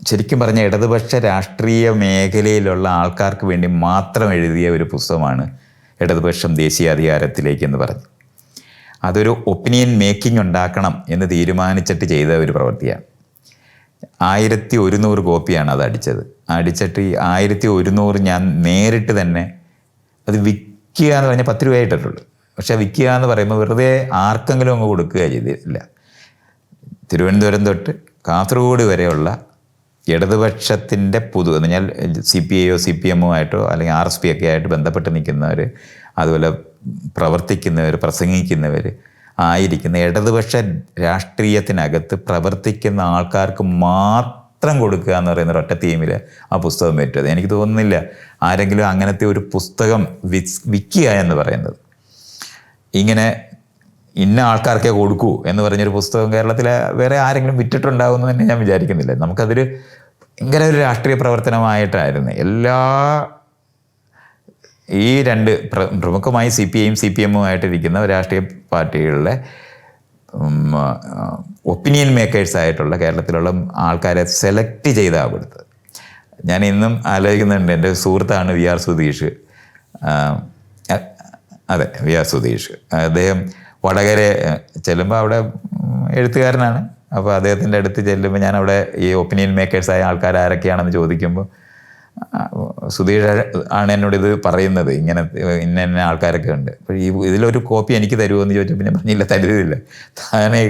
ശരിക്കും പറഞ്ഞ ഇടതുപക്ഷ രാഷ്ട്രീയ മേഖലയിലുള്ള ആൾക്കാർക്ക് വേണ്ടി മാത്രം എഴുതിയ ഒരു പുസ്തകമാണ് ഇടതുപക്ഷം ദേശീയ അധികാരത്തിലേക്ക് എന്ന് പറഞ്ഞു. അതൊരു ഒപ്പീനിയൻ മേക്കിംഗ് ഉണ്ടാക്കണം എന്ന് തീരുമാനിച്ചിട്ട് ചെയ്ത ഒരു പ്രവൃത്തിയാണ്. 1100 കോപ്പിയാണ് അത് അടിച്ചത്. അടിച്ചിട്ട് ഈ 1100 ഞാൻ നേരിട്ട് തന്നെ അത് വിൽക്കുക എന്ന് പറഞ്ഞാൽ 10 രൂപ ഇട്ടിട്ടുള്ളൂ. പക്ഷെ വിൽക്കുക എന്ന് പറയുമ്പോൾ വെറുതെ ആർക്കെങ്കിലും അങ്ങ് കൊടുക്കുക ചെയ്തില്ല. തിരുവനന്തപുരം തൊട്ട് കാസർഗോഡ് വരെയുള്ള ഇടതുപക്ഷത്തിൻ്റെ എന്ന് പറഞ്ഞാൽ CPIയോ CPMോ ആയിട്ടോ അല്ലെങ്കിൽ RSP ഒക്കെ ആയിട്ട് ബന്ധപ്പെട്ട് നിൽക്കുന്നവർ, അതുപോലെ പ്രവർത്തിക്കുന്നവർ, പ്രസംഗിക്കുന്നവർ ആയിരിക്കുന്ന ഇടതുപക്ഷ രാഷ്ട്രീയത്തിനകത്ത് പ്രവർത്തിക്കുന്ന ആൾക്കാർക്ക് മാത്രം കൊടുക്കുക എന്ന് പറയുന്ന ഒരൊറ്റ തീമിൽ ആ പുസ്തകം പറ്റത്. എനിക്ക് തോന്നുന്നില്ല ആരെങ്കിലും അങ്ങനത്തെ ഒരു പുസ്തകം വിൽക്കുക എന്ന് പറയുന്നത്, ഇങ്ങനെ ഇന്ന ആൾക്കാർക്കേ കൊടുക്കൂ എന്ന് പറഞ്ഞൊരു പുസ്തകം കേരളത്തിലെ വേറെ ആരെങ്കിലും വിറ്റിട്ടുണ്ടാവുമെന്ന് തന്നെ ഞാൻ വിചാരിക്കുന്നില്ല. നമുക്കതൊരു ഭയങ്കര ഒരു രാഷ്ട്രീയ പ്രവർത്തനമായിട്ടായിരുന്നു. ഈ രണ്ട് പ്രമുഖമായി CPIയും CPMും ആയിട്ടിരിക്കുന്ന രാഷ്ട്രീയ പാർട്ടികളിലെ ഒപ്പീനിയൻ മേക്കേഴ്സ് ആയിട്ടുള്ള കേരളത്തിലുള്ള ആൾക്കാരെ സെലക്ട് ചെയ്താണ് കൊടുത്തത്. ഞാൻ ഇന്നും ആലോചിക്കുന്നുണ്ട്, എൻ്റെ സുഹൃത്താണ് VR സുധീഷ്. അതെ, VR സുധീഷ്. അദ്ദേഹം വടകര ചെല്ലുമ്പോൾ അവിടെ എഴുത്തുകാരനാണ്. അപ്പോൾ അദ്ദേഹത്തിൻ്റെ അടുത്ത് ചെല്ലുമ്പോൾ ഞാൻ അവിടെ ഈ ഒപ്പീനിയൻ മേക്കേഴ്സായ ആൾക്കാർ ആരൊക്കെയാണെന്ന് ചോദിക്കുമ്പോൾ സുധീഷ് ആണ് എന്നോട് ഇത് പറയുന്നത്, ഇന്ന ഇന്ന ആൾക്കാരൊക്കെ ഉണ്ട്. അപ്പോൾ ഇതിലൊരു കോപ്പി എനിക്ക് തരുമോ എന്ന് ചോദിച്ചപ്പോൾ ഞാൻ പറഞ്ഞില്ല, തരുന്നില്ല, താനെ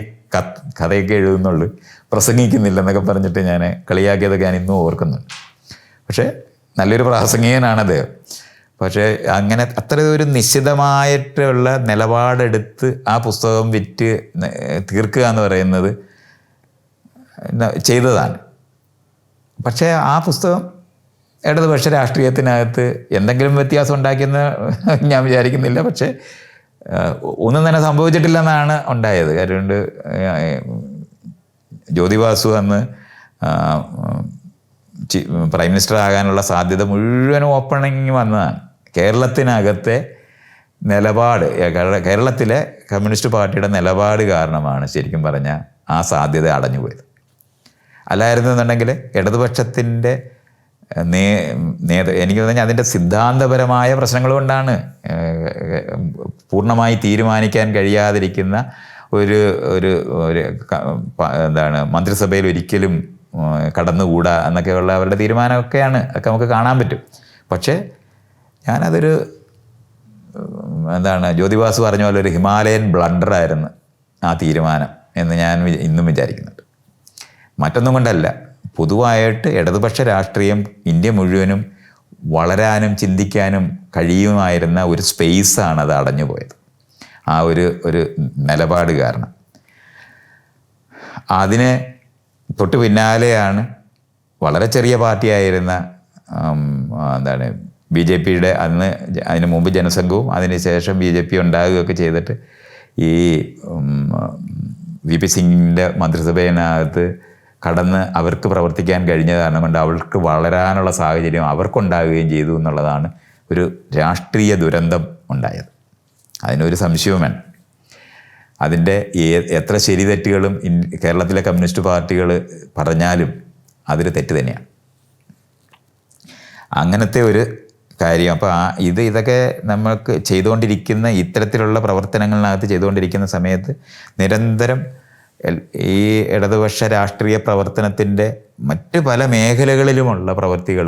കഥയൊക്കെ എഴുതുന്നുള്ളൂ, പ്രസംഗിക്കുന്നില്ലെന്നൊക്കെ പറഞ്ഞിട്ട് ഞാൻ കളിയാക്കിയതൊക്കെ ഞാൻ ഇന്നും ഓർക്കുന്നുണ്ട്. പക്ഷേ നല്ലൊരു പ്രാസംഗികനാണ് അദ്ദേഹം. പക്ഷേ അങ്ങനെ അത്ര ഒരു നിശ്ചിതമായിട്ടുള്ള നിലപാടെടുത്ത് ആ പുസ്തകം വിറ്റ് തീർക്കുക എന്ന് പറയുന്നത് ചെയ്തതാണ്. പക്ഷേ ആ പുസ്തകം ഇടതുപക്ഷ രാഷ്ട്രീയത്തിനകത്ത് എന്തെങ്കിലും വ്യത്യാസം ഉണ്ടാക്കിയെന്ന് ഞാൻ വിചാരിക്കുന്നില്ല. പക്ഷേ ഒന്നും തന്നെ സംഭവിച്ചിട്ടില്ലെന്നാണ് ഉണ്ടായത്. കാരണം ജ്യോതിബാസു അന്ന് പ്രൈം മിനിസ്റ്റർ ആകാനുള്ള സാധ്യത മുഴുവനും ഓപ്പണിങ് വന്നതാണ്. കേരളത്തിനകത്തെ നിലപാട്, കേരളത്തിലെ കമ്മ്യൂണിസ്റ്റ് പാർട്ടിയുടെ നിലപാട് കാരണമാണ് ശരിക്കും പറഞ്ഞാൽ ആ സാധ്യത അടഞ്ഞുപോയത്. അല്ലായിരുന്നെന്നുണ്ടെങ്കിൽ ഇടതുപക്ഷത്തിൻ്റെ എനിക്ക് തോന്നുന്നത് അതിൻ്റെ സിദ്ധാന്തപരമായ പ്രശ്നങ്ങൾ കൊണ്ടാണ് പൂർണ്ണമായി തീരുമാനിക്കാൻ കഴിയാതിരിക്കുന്ന ഒരു എന്താണ് മന്ത്രിസഭയിൽ ഒരിക്കലും കടന്നുകൂടാ എന്നൊക്കെയുള്ള അവരുടെ തീരുമാനമൊക്കെയാണ്. അതൊക്കെ നമുക്ക് കാണാൻ പറ്റും. പക്ഷേ ഞാനതൊരു ജ്യോതിബാസു പറഞ്ഞ പോലെ ഒരു ഹിമാലയൻ ബ്ലണ്ടറായിരുന്നു ആ തീരുമാനം എന്ന് ഞാൻ ഇന്നും വിചാരിക്കുന്നുണ്ട്. മറ്റൊന്നും കൊണ്ടല്ല, പൊതുവായിട്ട് ഇടതുപക്ഷ രാഷ്ട്രീയം ഇന്ത്യ മുഴുവനും വളരാനും ചിന്തിക്കാനും കഴിയുമായിരുന്ന ഒരു സ്പേസാണ് അത് അടഞ്ഞുപോയത്. ആ ഒരു നിലപാട് കാരണം. അതിന് തൊട്ട് പിന്നാലെയാണ് വളരെ ചെറിയ പാർട്ടിയായിരുന്ന BJPയുടെ അതിന് മുമ്പ് ജനസംഘവും അതിനുശേഷം BJP ഉണ്ടാകുകയൊക്കെ ചെയ്തിട്ട് ഈ VP സിംഗിൻ്റെ മന്ത്രിസഭയിനകത്ത് കടന്ന് അവർക്ക് പ്രവർത്തിക്കാൻ കഴിഞ്ഞ കാരണം കൊണ്ട് അവർക്ക് വളരാനുള്ള സാഹചര്യം അവർക്കുണ്ടാകുകയും ചെയ്തു എന്നുള്ളതാണ് ഒരു രാഷ്ട്രീയ ദുരന്തം ഉണ്ടായത്. അതിനൊരു സംശയവും വേണം. അതിൻ്റെ എത്ര ശരി തെറ്റുകളും കേരളത്തിലെ കമ്മ്യൂണിസ്റ്റ് പാർട്ടികൾ പറഞ്ഞാലും അതൊരു തെറ്റ് തന്നെയാണ്. അങ്ങനത്തെ ഒരു കാര്യം. അപ്പോൾ ഇതൊക്കെ നമുക്ക് ചെയ്തുകൊണ്ടിരിക്കുന്ന ഇത്തരത്തിലുള്ള പ്രവർത്തനങ്ങളിനകത്ത് ചെയ്തുകൊണ്ടിരിക്കുന്ന സമയത്ത് നിരന്തരം ഈ ഇടതുപക്ഷ രാഷ്ട്രീയ പ്രവർത്തനത്തിൻ്റെ മറ്റ് പല മേഖലകളിലുമുള്ള പ്രവൃത്തികൾ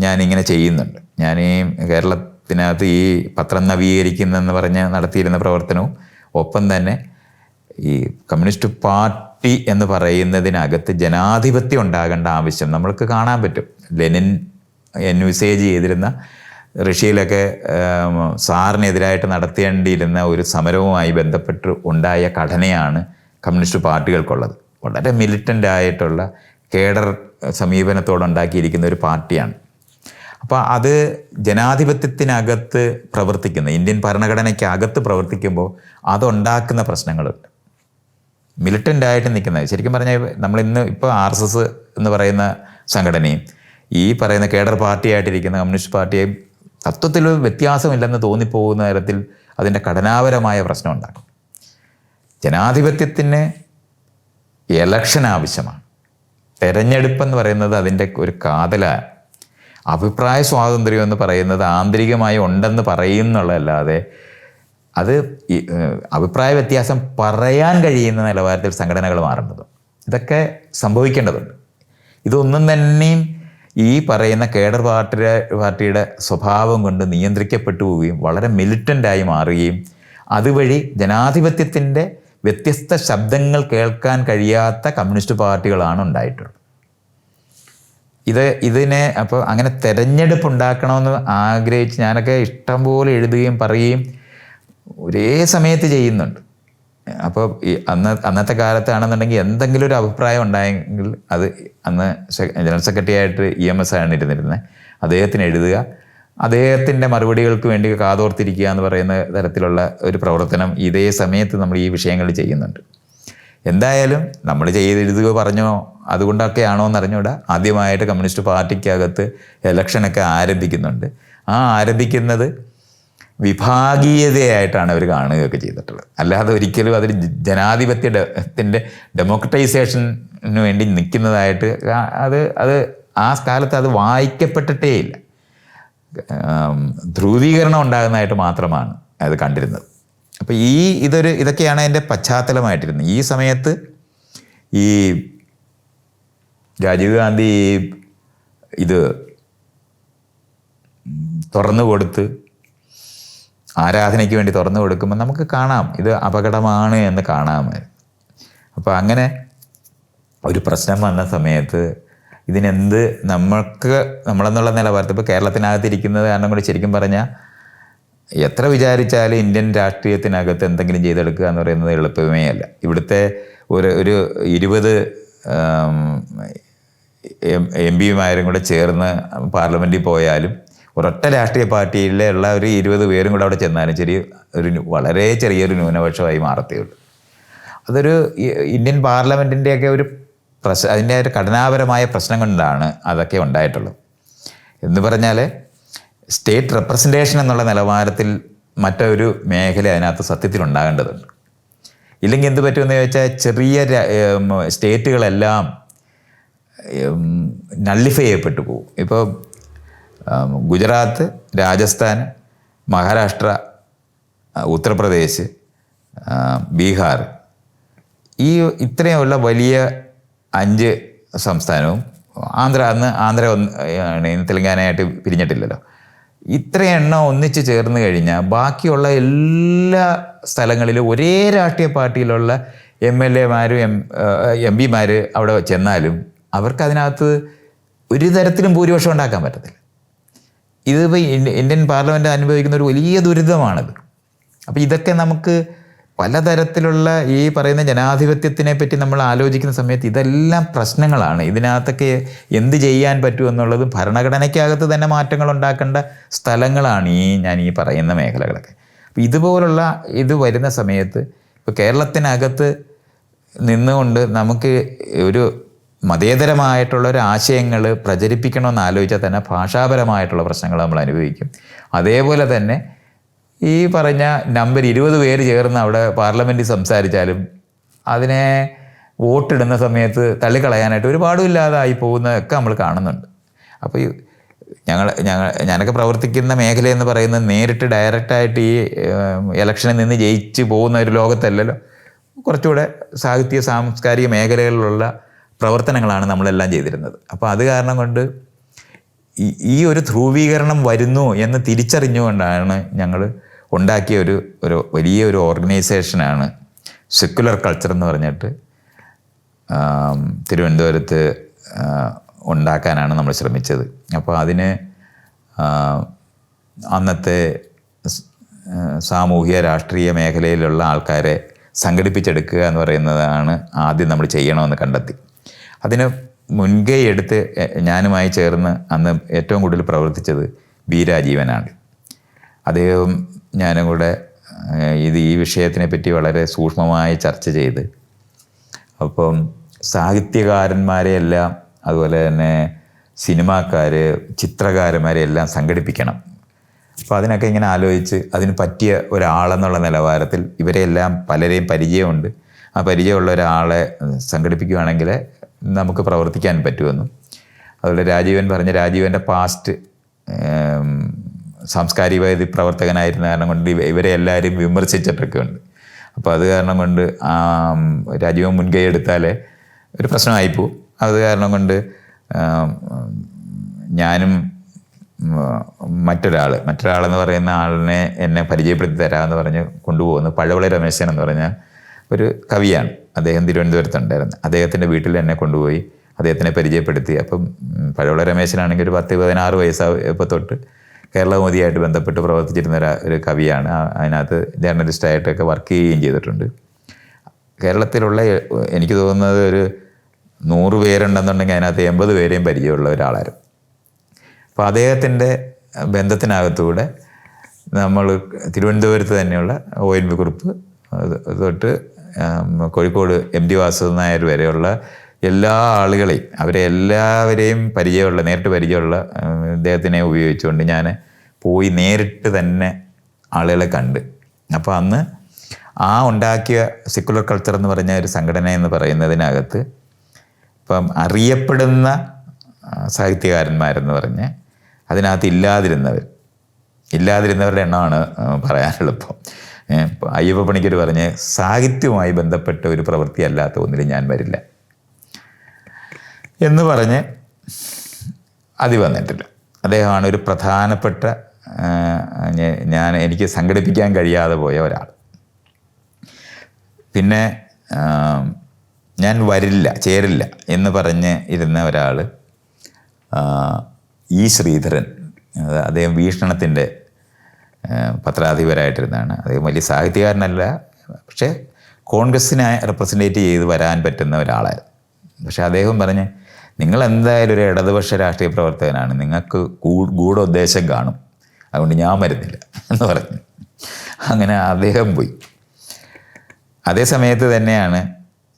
ഞാനിങ്ങനെ ചെയ്യുന്നുണ്ട്. ഞാൻ ഈ കേരളത്തിനകത്ത് ഈ പത്രം നവീകരിക്കുന്നെന്ന് പറഞ്ഞ് നടത്തിയിരുന്ന പ്രവർത്തനവും ഒപ്പം തന്നെ ഈ കമ്മ്യൂണിസ്റ്റ് പാർട്ടി എന്ന് പറയുന്നതിനകത്ത് ജനാധിപത്യം ഉണ്ടാകേണ്ട ആവശ്യം നമ്മൾക്ക് കാണാൻ പറ്റും. ലെനിൻ എൻവിസേജ് ചെയ്തിരുന്ന റഷ്യയിലൊക്കെ സാറിനെതിരായിട്ട് നടത്തേണ്ടിയിരുന്ന ഒരു സമരവുമായി ബന്ധപ്പെട്ട് ഉണ്ടായ ഘടനയാണ് കമ്മ്യൂണിസ്റ്റ് പാർട്ടികൾക്കുള്ളത്. വളരെ മിലിറ്റൻ്റ് ആയിട്ടുള്ള കേഡർ സമീപനത്തോടുണ്ടാക്കിയിരിക്കുന്ന ഒരു പാർട്ടിയാണ്. അപ്പോൾ അത് ജനാധിപത്യത്തിനകത്ത് പ്രവർത്തിക്കുന്ന, ഇന്ത്യൻ ഭരണഘടനയ്ക്കകത്ത് പ്രവർത്തിക്കുമ്പോൾ അതുണ്ടാക്കുന്ന പ്രശ്നങ്ങളുണ്ട്. മിലിറ്റൻ്റായിട്ട് നിൽക്കുന്നത് ശരിക്കും പറഞ്ഞാൽ നമ്മളിന്ന് ഇപ്പോൾ RSS എന്ന് പറയുന്ന സംഘടനയും ഈ പറയുന്ന കേഡർ പാർട്ടിയായിട്ടിരിക്കുന്ന കമ്മ്യൂണിസ്റ്റ് പാർട്ടിയെയും തത്വത്തിൽ വ്യത്യാസമില്ലെന്ന് തോന്നിപ്പോകുന്ന തരത്തിൽ അതിൻ്റെ ഘടനാപരമായ പ്രശ്നം ഉണ്ടാക്കും. ജനാധിപത്യത്തിന് എലക്ഷൻ ആവശ്യമാണ്. തെരഞ്ഞെടുപ്പെന്ന് പറയുന്നത് അതിൻ്റെ ഒരു കാതലാണ്. അഭിപ്രായ സ്വാതന്ത്ര്യം എന്ന് പറയുന്നത് ആന്തരികമായി ഉണ്ടെന്ന് പറയുന്നുള്ളതല്ലാതെ അത് അഭിപ്രായ വ്യത്യാസം പറയാൻ കഴിയുന്ന നിലവാരത്തിൽ സംഘടനകൾ മാറേണ്ടത്, ഇതൊക്കെ സംഭവിക്കേണ്ടതുണ്ട്. ഇതൊന്നും തന്നെയും ഈ പറയുന്ന കേഡർ പാർട്ടിയുടെ സ്വഭാവം കൊണ്ട് നിയന്ത്രിക്കപ്പെട്ടു പോവുകയും വളരെ മിലിറ്റൻ്റായി മാറുകയും അതുവഴി ജനാധിപത്യത്തിൻ്റെ വ്യത്യസ്ത ശബ്ദങ്ങൾ കേൾക്കാൻ കഴിയാത്ത കമ്മ്യൂണിസ്റ്റ് പാർട്ടികളാണ് ഉണ്ടായിട്ടുള്ളത്. ഇതിനെ അപ്പോൾ അങ്ങനെ തെരഞ്ഞെടുപ്പ് ഉണ്ടാക്കണമെന്ന് ആഗ്രഹിച്ച് ഞാനൊക്കെ ഇഷ്ടംപോലെ എഴുതുകയും പറയുകയും ഒരേ സമയത്ത് ചെയ്യുന്നുണ്ട്. അപ്പോൾ ഈ അന്നത്തെ കാലത്താണെന്നുണ്ടെങ്കിൽ എന്തെങ്കിലും ഒരു അഭിപ്രായം ഉണ്ടായെങ്കിൽ അത് അന്ന് ജനറൽ സെക്രട്ടറി ആയിട്ട് EMS ആണ് ഇരുന്നിരുന്നത്. അദ്ദേഹത്തിന് എഴുതുക, അദ്ദേഹത്തിൻ്റെ മറുപടികൾക്ക് വേണ്ടി കാതോർത്തിരിക്കുക എന്ന് പറയുന്ന തരത്തിലുള്ള ഒരു പ്രവർത്തനം ഇതേ സമയത്ത് നമ്മൾ ഈ വിഷയങ്ങൾ ചെയ്യുന്നുണ്ട്. എന്തായാലും നമ്മൾ എഴുതുക പറഞ്ഞോ അതുകൊണ്ടൊക്കെയാണോ എന്ന് അറിഞ്ഞൂടാ, ആദ്യമായിട്ട് കമ്മ്യൂണിസ്റ്റ് പാർട്ടിക്കകത്ത് ഇലക്ഷനൊക്കെ ആരംഭിക്കുന്നുണ്ട്. ആ ആരംഭിക്കുന്നത് വിഭാഗീയതയായിട്ടാണ് അവർ കാണുകയൊക്കെ ചെയ്തിട്ടുള്ളത്. അല്ലാതെ ഒരിക്കലും അതൊരു ജനാധിപത്യത്തിൻ്റെ ഡെമോക്രറ്റൈസേഷന് വേണ്ടി നിൽക്കുന്നതായിട്ട് അത് ആ കാലത്ത് അത് വായിക്കപ്പെട്ടിട്ടേ ഇല്ല. ധ്രുവീകരണം ഉണ്ടാകുന്നതായിട്ട് മാത്രമാണ് അത് കണ്ടിരുന്നത്. അപ്പോൾ ഇതൊക്കെയാണ് അതിൻ്റെ പശ്ചാത്തലമായിട്ടിരുന്നത്. ഈ സമയത്ത് ഈ രാജീവ് ഗാന്ധി ഇത് തുറന്നു കൊടുത്ത് ആരാധനയ്ക്ക് വേണ്ടി തുറന്നു കൊടുക്കുമ്പോൾ നമുക്ക് കാണാം ഇത് അപകടമാണ് എന്ന് കാണാമായിരുന്നു. അപ്പോൾ ഒരു പ്രശ്നം വന്ന സമയത്ത് ഇതിനെന്ത് നമ്മളെന്നുള്ള നിലവാരത്തിൽ ഇപ്പോൾ കേരളത്തിനകത്തിരിക്കുന്നത് കാരണം കൊണ്ട് ശരിക്കും പറഞ്ഞാൽ എത്ര വിചാരിച്ചാലും ഇന്ത്യൻ രാഷ്ട്രീയത്തിനകത്ത് എന്തെങ്കിലും ചെയ്തെടുക്കുക എന്ന് പറയുന്നത് എളുപ്പമേ അല്ല. ഇവിടുത്തെ ഒരു 20 MP കൂടെ ചേർന്ന് പാർലമെൻറ്റിൽ പോയാലും ഒരൊറ്റ രാഷ്ട്രീയ പാർട്ടിയിലുള്ള ഒരു 20 പേരും കൂടെ അവിടെ ചെന്നാലും വളരെ ചെറിയൊരു ന്യൂനപക്ഷമായി മാറത്തേ ഉള്ളൂ. അതൊരു ഇന്ത്യൻ പാർലമെൻറ്റിൻ്റെയൊക്കെ അതിൻ്റെ ഒരു ഘടനാപരമായ പ്രശ്നം കൊണ്ടാണ് അതൊക്കെ ഉണ്ടായിട്ടുള്ളത്. എന്ന് പറഞ്ഞാൽ സ്റ്റേറ്റ് റെപ്രസെൻറ്റേഷൻ എന്നുള്ള നിലവാരത്തിൽ മറ്റൊരു മേഖല അതിനകത്ത് സത്യത്തിൽ ഉണ്ടാകേണ്ടതുണ്ട്. ഇല്ലെങ്കിൽ എന്ത് പറ്റുമെന്ന് ചോദിച്ചാൽ ചെറിയ സ്റ്റേറ്റുകളെല്ലാം നള്ളിഫൈ ചെയ്യപ്പെട്ടു പോകും. ഇപ്പോൾ ഗുജറാത്ത്, രാജസ്ഥാൻ, മഹാരാഷ്ട്ര, ഉത്തർപ്രദേശ്, ബീഹാർ, ഇത്രയുമുള്ള വലിയ 5 സംസ്ഥാനവും ആന്ധ്ര തെലങ്കാനയായിട്ട് പിരിഞ്ഞിട്ടില്ലല്ലോ. ഇത്രയും എണ്ണം ഒന്നിച്ച് ചേർന്ന് കഴിഞ്ഞാൽ ബാക്കിയുള്ള എല്ലാ സ്ഥലങ്ങളിലും ഒരേ രാഷ്ട്രീയ പാർട്ടിയിലുള്ള MLA മാരും MP അവിടെ ചെന്നാലും അവർക്ക് അതിനകത്ത് ഒരു തരത്തിലും ഭൂരിപക്ഷം ഉണ്ടാക്കാൻ പറ്റത്തില്ല. ഇതിപ്പോൾ ഇന്ത്യൻ പാർലമെൻറ്റ് അനുഭവിക്കുന്ന ഒരു വലിയ ദുരിതമാണിത്. അപ്പോൾ ഇതൊക്കെ നമുക്ക് പലതരത്തിലുള്ള ഈ പറയുന്ന ജനാധിപത്യത്തിനെ പറ്റി നമ്മൾ ആലോചിക്കുന്ന സമയത്ത് ഇതെല്ലാം പ്രശ്നങ്ങളാണ്. ഇതിനകത്തൊക്കെ എന്ത് ചെയ്യാൻ പറ്റുമെന്നുള്ളത് ഭരണഘടനയ്ക്കകത്ത് തന്നെ മാറ്റങ്ങൾ ഉണ്ടാക്കേണ്ട സ്ഥലങ്ങളാണ് ഞാൻ ഈ പറയുന്ന മേഖലകളൊക്കെ. അപ്പോൾ ഇതുപോലുള്ള വരുന്ന സമയത്ത് ഇപ്പോൾ കേരളത്തിനകത്ത് നിന്നുകൊണ്ട് നമുക്ക് ഒരു മതേതരമായിട്ടുള്ള ഒരു ആശയങ്ങൾ പ്രചരിപ്പിക്കണമെന്ന് ആലോചിച്ചാൽ തന്നെ ഭാഷാപരമായിട്ടുള്ള പ്രശ്നങ്ങൾ നമ്മൾ അനുഭവിക്കും. അതേപോലെ തന്നെ ഈ പറഞ്ഞ നമ്പർ 20 പേര് ചേർന്ന് അവിടെ പാർലമെൻറ്റിൽ സംസാരിച്ചാലും അതിനെ വോട്ടിടുന്ന സമയത്ത് തള്ളിക്കളയാനായിട്ട് ഒരുപാടുമില്ലാതായി പോകുന്നതൊക്കെ നമ്മൾ കാണുന്നുണ്ട്. അപ്പോൾ ഞാനൊക്കെ പ്രവർത്തിക്കുന്ന മേഖലയെന്ന് പറയുന്നത് നേരിട്ട് ഡയറക്റ്റായിട്ട് ഈ ഇലക്ഷനിൽ നിന്ന് ജയിച്ച് പോകുന്ന ഒരു ലോകത്തല്ലല്ലോ. കുറച്ചുകൂടെ സാഹിത്യ സാംസ്കാരിക മേഖലകളിലുള്ള പ്രവർത്തനങ്ങളാണ് നമ്മളെല്ലാം ചെയ്തിരുന്നത്. അപ്പോൾ അത് കാരണം കൊണ്ട് ഈ ഒരു ധ്രുവീകരണം വരുന്നു എന്ന് തിരിച്ചറിഞ്ഞുകൊണ്ടാണ് ഞങ്ങൾ ഉണ്ടാക്കിയ ഒരു വലിയൊരു ഓർഗനൈസേഷനാണ് സെക്യുലർ കൾച്ചർ എന്ന് പറഞ്ഞിട്ട് തിരുവനന്തപുരത്ത് ഉണ്ടാക്കാനാണ് നമ്മൾ ശ്രമിച്ചത്. അപ്പോൾ അതിന് അന്നത്തെ സാമൂഹിക രാഷ്ട്രീയ മേഖലയിലുള്ള ആൾക്കാരെ സംഘടിപ്പിച്ചെടുക്കുക എന്ന് പറയുന്നതാണ് ആദ്യം നമ്മൾ ചെയ്യണമെന്ന് കണ്ടെത്തി. അതിന് മുൻകൈ എടുത്ത് ഞാനുമായി ചേർന്ന് അന്ന് ഏറ്റവും കൂടുതൽ പ്രവർത്തിച്ചത് B. രാജീവനാണ്. അദ്ദേഹം ഞാനും കൂടെ ഈ വിഷയത്തിനെ പറ്റി വളരെ സൂക്ഷ്മമായി ചർച്ച ചെയ്ത് അപ്പം സാഹിത്യകാരന്മാരെയെല്ലാം അതുപോലെ തന്നെ സിനിമാക്കാർ, ചിത്രകാരന്മാരെയെല്ലാം സംഘടിപ്പിക്കണം. അപ്പോൾ അതിനൊക്കെ ഇങ്ങനെ ആലോചിച്ച് അതിന് പറ്റിയ ഒരാളെന്നുള്ള നിലവാരത്തിൽ ഇവരെല്ലാം പലരെയും പരിചയമുണ്ട്. ആ പരിചയമുള്ള ഒരാളെ സംഘടിപ്പിക്കുകയാണെങ്കിൽ നമുക്ക് പ്രവർത്തിക്കാൻ പറ്റുമെന്നും, അതുപോലെ രാജീവൻ പറഞ്ഞ രാജീവൻ്റെ പാസ്റ്റ് സാംസ്കാരിക പ്രവർത്തകനായിരുന്ന കാരണം കൊണ്ട് ഇവരെ എല്ലാവരും വിമർശിച്ചിട്ടൊക്കെ ഉണ്ട്. അപ്പോൾ അത് കാരണം കൊണ്ട് രാജീവൻ മുൻകൈ എടുത്താൽ ഒരു പ്രശ്നമായിപ്പോവും. അത് കാരണം കൊണ്ട് ഞാനും മറ്റൊരാളെന്ന് പറയുന്ന ആളിനെ എന്നെ പരിചയപ്പെടുത്തി തരാമെന്ന് പറഞ്ഞ് കൊണ്ടുപോകുന്നു. പഴവളി രമേശൻ എന്ന് പറഞ്ഞ ഒരു കവിയാണ്. അദ്ദേഹം തിരുവനന്തപുരത്തുണ്ടായിരുന്നു. അദ്ദേഹത്തിൻ്റെ വീട്ടിൽ എന്നെ കൊണ്ടുപോയി അദ്ദേഹത്തിനെ പരിചയപ്പെടുത്തി. അപ്പം പഴവളി രമേശനാണെങ്കിൽ ഒരു 10-16 വയസ്സായപ്പോൾ തൊട്ട് കേരളമോദിയായിട്ട് ബന്ധപ്പെട്ട് പ്രവർത്തിച്ചിരുന്ന ഒരു കവിയാണ്. അതിനകത്ത് ജേർണലിസ്റ്റായിട്ടൊക്കെ വർക്ക് ചെയ്യുകയും ചെയ്തിട്ടുണ്ട്. കേരളത്തിലുള്ള എനിക്ക് തോന്നുന്നത് ഒരു 100 പേരുണ്ടെന്നുണ്ടെങ്കിൽ അതിനകത്ത് 80 പേരെയും പരിചയമുള്ള ഒരാളായിരുന്നു. അപ്പോൾ അദ്ദേഹത്തിൻ്റെ ബന്ധത്തിനകത്തൂടെ നമ്മൾ തിരുവനന്തപുരത്ത് തന്നെയുള്ള ONV കുറുപ്പ് തൊട്ട് കോഴിക്കോട് MT വാസുദേവൻ നായർ വരെയുള്ള എല്ലാ ആളുകളെയും അവരെ എല്ലാവരെയും നേരിട്ട് പരിചയമുള്ള ഇദ്ദേഹത്തിനെ ഉപയോഗിച്ചുകൊണ്ട് ഞാൻ പോയി നേരിട്ട് തന്നെ ആളുകളെ കണ്ട്. അപ്പോൾ അന്ന് ഉണ്ടാക്കിയ സെക്കുലർ കൾച്ചർ എന്ന് പറഞ്ഞ ഒരു സംഘടന എന്ന് പറയുന്നതിനകത്ത് ഇപ്പം അറിയപ്പെടുന്ന സാഹിത്യകാരന്മാരെന്ന് പറഞ്ഞ് അതിനകത്ത് ഇല്ലാതിരുന്നവരുടെ എണ്ണമാണ് പറയാൻ എളുപ്പം. അയ്യപ്പ പണിക്കർ പറഞ്ഞ് സാഹിത്യവുമായി ബന്ധപ്പെട്ട ഒരു പ്രവൃത്തി അല്ലാത്ത ഒന്നിലും ഞാൻ വരില്ല എന്ന് പറഞ്ഞ് അതി വന്നിട്ടില്ല. അദ്ദേഹമാണ് ഒരു പ്രധാനപ്പെട്ട എനിക്ക് സംഘടിപ്പിക്കാൻ കഴിയാതെ പോയ ഒരാൾ. പിന്നെ ഞാൻ ചേരില്ല എന്ന് പറഞ്ഞ് ഇരുന്ന ഒരാൾ ശ്രീധരൻ. അദ്ദേഹം വീക്ഷണത്തിൻ്റെ പത്രാധിപരായിട്ടിരുന്നതാണ്. അദ്ദേഹം വലിയ സാഹിത്യകാരനല്ല, പക്ഷേ കോൺഗ്രസ്സിനെ റെപ്രസെൻറ്റേറ്റ് ചെയ്ത് വരാൻ പറ്റുന്ന ഒരാളായിരുന്നു. പക്ഷെ അദ്ദേഹം പറഞ്ഞ് നിങ്ങൾ എന്തായാലും ഒരു ഇടതുപക്ഷ രാഷ്ട്രീയ പ്രവർത്തകനാണ്, നിങ്ങൾക്ക് ഗൂഢോദ്ദേശം കാണും, അതുകൊണ്ട് ഞാൻ വരുന്നില്ല എന്ന് പറഞ്ഞു. അങ്ങനെ അദ്ദേഹം പോയി. അതേ സമയത്ത് തന്നെയാണ്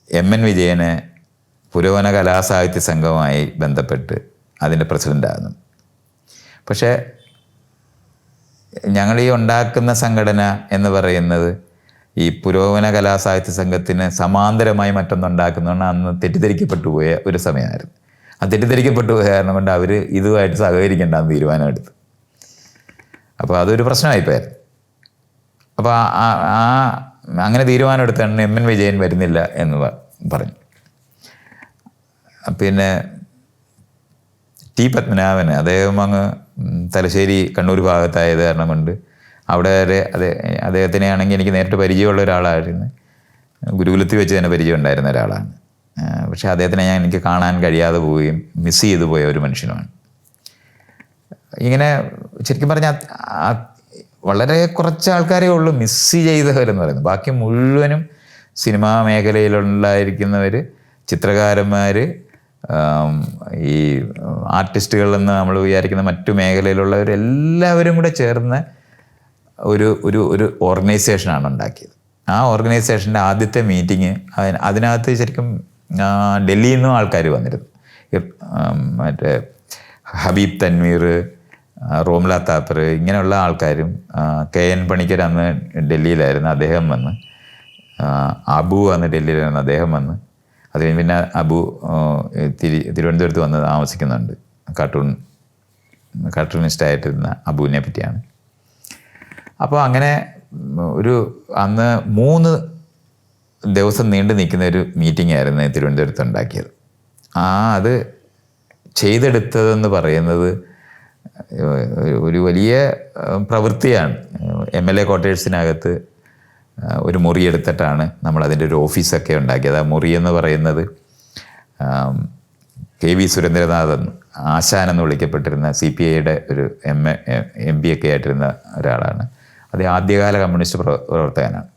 MN വിജയന് പുരോഗമന കലാസാഹിത്യ സംഘവുമായി ബന്ധപ്പെട്ട് അതിൻ്റെ പ്രസിഡൻ്റാകുന്നത്. പക്ഷേ ഞങ്ങൾ ഉണ്ടാക്കുന്ന സംഘടന എന്ന് പറയുന്നത് ഈ പുരോഗമന കലാസാഹിത്യ സംഘത്തിന് സമാന്തരമായി മറ്റൊന്നുണ്ടാക്കുന്നതുകൊണ്ട് അന്ന് തെറ്റിദ്ധരിക്കപ്പെട്ടു പോയ ഒരു സമയമായിരുന്നു. ആ തെറ്റിദ്ധരിക്കപ്പെട്ടു പോയ കാരണം കൊണ്ട് അവർ ഇതുമായിട്ട് സഹകരിക്കേണ്ടെന്ന് തീരുമാനമെടുത്തു. അപ്പോൾ അതൊരു പ്രശ്നമായിപ്പോയായിരുന്നു. അപ്പോൾ അങ്ങനെ തീരുമാനമെടുത്താണ് MN വിജയൻ വരുന്നില്ല എന്ന് പറഞ്ഞു. പിന്നെ T പത്മനാഭൻ, അദ്ദേഹം അങ്ങ് തലശ്ശേരി കണ്ണൂർ ഭാഗത്തായത് കാരണം കൊണ്ട് അവിടെ വരെ അദ്ദേഹത്തിനെ ആണെങ്കിൽ എനിക്ക് നേരിട്ട് പരിചയമുള്ള ഒരാളായിരുന്നു. ഗുരുകുലത്തിൽ വെച്ച് തന്നെ പരിചയം ഉണ്ടായിരുന്ന ഒരാളാണ്. പക്ഷേ അദ്ദേഹത്തിനെ എനിക്ക് കാണാൻ കഴിയാതെ പോവുകയും മിസ് ചെയ്തു പോയ ഒരു മനുഷ്യനുമാണ്. ഇങ്ങനെ ശരിക്കും പറഞ്ഞാൽ വളരെ കുറച്ച് ആൾക്കാരേ ഉള്ളൂ മിസ് ചെയ്തവരെന്ന് പറയുന്നത്. ബാക്കി മുഴുവനും സിനിമാ മേഖലയിലുണ്ടായിരിക്കുന്നവർ, ചിത്രകാരന്മാർ, ഈ ആർട്ടിസ്റ്റുകളെന്ന് നമ്മൾ വിചാരിക്കുന്ന മറ്റു മേഖലയിലുള്ളവർ എല്ലാവരും കൂടെ ചേർന്ന് ഒരു ഓർഗനൈസേഷനാണ് ഉണ്ടാക്കിയത്. ആ ഓർഗനൈസേഷൻ്റെ ആദ്യത്തെ മീറ്റിങ് അതിനകത്ത് ശരിക്കും ഡൽഹിയിൽ നിന്നും ആൾക്കാർ വന്നിരുന്നു. മറ്റേ ഹബീബ് തൻവീർ, റോംല താപ്പർ, ഇങ്ങനെയുള്ള ആൾക്കാരും, KN പണിക്കർ അന്ന് ഡൽഹിയിലായിരുന്നു, അദ്ദേഹം വന്ന്, അബു അന്ന് ഡൽഹിയിലായിരുന്നു, അദ്ദേഹം വന്ന്. അത് കഴിഞ്ഞ് പിന്നെ അബു തിരുവനന്തപുരത്ത് വന്ന് താമസിക്കുന്നുണ്ട്. കാർട്ടൂണിസ്റ്റായിട്ടിരുന്ന അബുവിനെ പറ്റിയാണ്. അപ്പോൾ അങ്ങനെ അന്ന് 3 ദിവസം നീണ്ടു നിൽക്കുന്ന ഒരു മീറ്റിംഗ് ആയിരുന്നു തിരുവനന്തപുരത്ത് ഉണ്ടാക്കിയത്. അത് ചെയ്തെടുത്തതെന്ന് പറയുന്നത് ഒരു വലിയ പ്രവൃത്തിയാണ്. MLA ക്വാർട്ടേഴ്സിനകത്ത് ഒരു മുറി എടുത്തിട്ടാണ് നമ്മളതിൻ്റെ ഒരു ഓഫീസൊക്കെ ഉണ്ടാക്കിയത്. ആ മുറി എന്ന് പറയുന്നത് KV സുരേന്ദ്രനാഥൻ, ആശാൻ എന്ന് വിളിക്കപ്പെട്ടിരുന്ന CPIയുടെ ഒരു MP ഒക്കെ ആയിട്ടിരുന്ന ഒരാളാണ്. അത് ആദ്യകാല കമ്മ്യൂണിസ്റ്റ് പ്രവർത്തകനാണ്.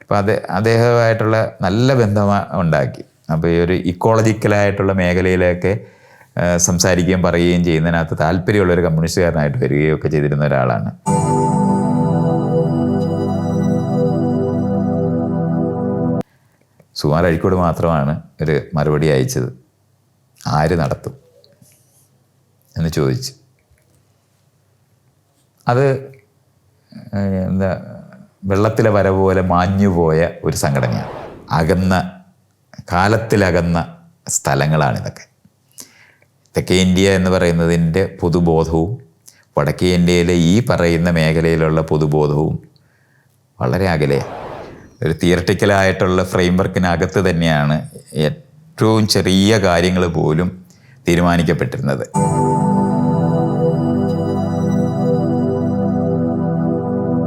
അപ്പോൾ അദ്ദേഹമായിട്ടുള്ള നല്ല ബന്ധം ഉണ്ടാക്കി. അപ്പോൾ ഈ ഒരു ഇക്കോളജിക്കലായിട്ടുള്ള മേഖലയിലൊക്കെ സംസാരിക്കുകയും പറയുകയും ചെയ്യുന്നതിനകത്ത് താല്പര്യമുള്ളൊരു കമ്മ്യൂണിസ്റ്റുകാരനായിട്ട് വരികയും ഒക്കെ ചെയ്തിരുന്ന ഒരാളാണ്. സുമാർ അഴീക്കോട് മാത്രമാണ് ഒരു മറുപടി അയച്ചത്. ആര് നടത്തും എന്ന് ചോദിച്ച്. അത് എന്താ വെള്ളത്തിലെ വര പോലെ മാഞ്ഞുപോയ ഒരു സംഘടനയാണ്. കാലത്തിലകന്ന സ്ഥലങ്ങളാണിതൊക്കെ. തെക്കേ ഇന്ത്യ എന്ന് പറയുന്നതിൻ്റെ പൊതുബോധവും വടക്കേ ഇന്ത്യയിലെ ഈ പറയുന്ന മേഖലയിലുള്ള പൊതുബോധവും വളരെ അകലെയാണ്. ഒരു തിയറട്ടിക്കലായിട്ടുള്ള ഫ്രെയിംവർക്കിനകത്ത് തന്നെയാണ് ഏറ്റവും ചെറിയ കാര്യങ്ങൾ പോലും തീരുമാനിക്കപ്പെട്ടിരുന്നത്.